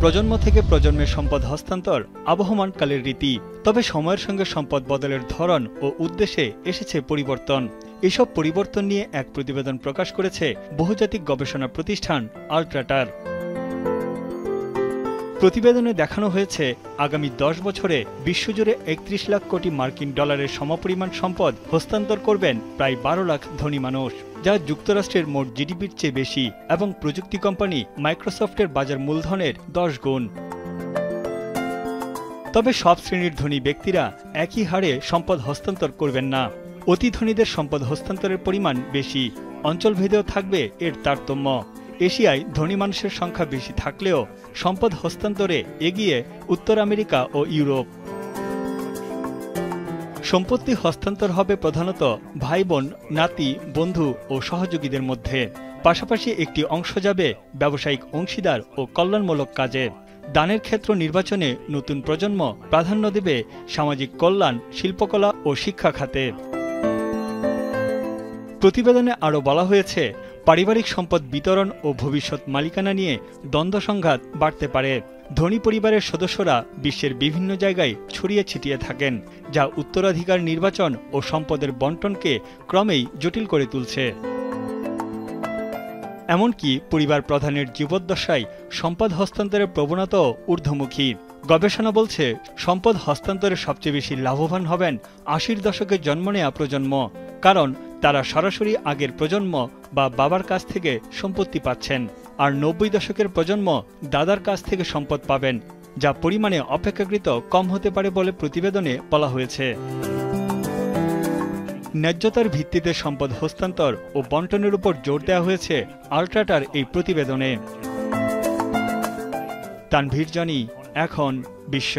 প্রজন্ম থেকে প্রজন্মে সম্পদ হস্তান্তর আবহমান কালের রীতি। তবে সময়ের সঙ্গে সম্পদ বদলের ধরন ও উদ্দেশ্যে এসেছে পরিবর্তন। এসব পরিবর্তন নিয়ে এক প্রতিবেদন প্রকাশ করেছে বহুজাতিক গবেষণা প্রতিষ্ঠান আল্ট্রাটার। প্রতিবেদনে দেখানো হয়েছে আগামী 10 বছরে বিশ্বজুড়ে 31 লাখ কোটি মার্কিন ডলারের সমপরিমাণ সম্পদ হস্তান্তর করবেন প্রায় 12 লাখ ধনী মানুষ, যা যুক্তরাষ্ট্রের মোট জিডিপির চেয়ে বেশি এবং প্রযুক্তি কোম্পানি মাইক্রোসফটের বাজার মূলধনের 10 গুণ। তবে সব শ্রেণীর ধনী ব্যক্তিরা একই হারে সম্পদ হস্তান্তর করবেন না। অতি ধনীদের সম্পদ হস্তান্তরের পরিমাণ বেশি, অঞ্চলভেদেও থাকবে এর তারতম্য। এশিয়ায় ধনী মানুষের সংখ্যা বেশি থাকলেও সম্পদ হস্তান্তরে এগিয়ে উত্তর আমেরিকা ও ইউরোপ। সম্পত্তি হস্তান্তর হবে প্রধানত ভাই বোন, নাতি, বন্ধু ও সহযোগীদের মধ্যে। পাশাপাশি একটি অংশ যাবে ব্যবসায়িক অংশীদার ও কল্যাণমূলক কাজে। দানের ক্ষেত্র নির্বাচনে নতুন প্রজন্ম প্রাধান্য দেবে সামাজিক কল্যাণ, শিল্পকলা ও শিক্ষা খাতে। প্রতিবেদনে আরও বলা হয়েছে, পারিবারিক সম্পদ বিতরণ ও ভবিষ্যৎ মালিকানা নিয়ে দ্বন্দ্ব সংঘাত বাড়তে পারে। ধনী পরিবারের সদস্যরা বিশ্বের বিভিন্ন জায়গায় ছড়িয়ে ছিটিয়ে থাকেন, যা উত্তরাধিকার নির্বাচন ও সম্পদের বণ্টনকে ক্রমেই জটিল করে তুলছে। এমনকি পরিবার প্রধানের জীবদ্দশায় সম্পদ হস্তান্তরের প্রবণতাও ঊর্ধ্বমুখী। গবেষণা বলছে, সম্পদ হস্তান্তরে সবচেয়ে বেশি লাভবান হবেন 80-র দশকে জন্ম নেওয়া প্রজন্ম, কারণ তারা সরাসরি আগের প্রজন্ম বা বাবার কাছ থেকে সম্পত্তি পাচ্ছেন। আর 90 দশকের প্রজন্ম দাদার কাছ থেকে সম্পদ পাবেন, যা পরিমাণে অপেক্ষাকৃত কম হতে পারে বলে প্রতিবেদনে বলা হয়েছে। ন্যায্যতার ভিত্তিতে সম্পদ হস্তান্তর ও বণ্টনের উপর জোর দেওয়া হয়েছে আল্ট্রাটার এই প্রতিবেদনে। তানভীর জনি, এখন বিশ্ব।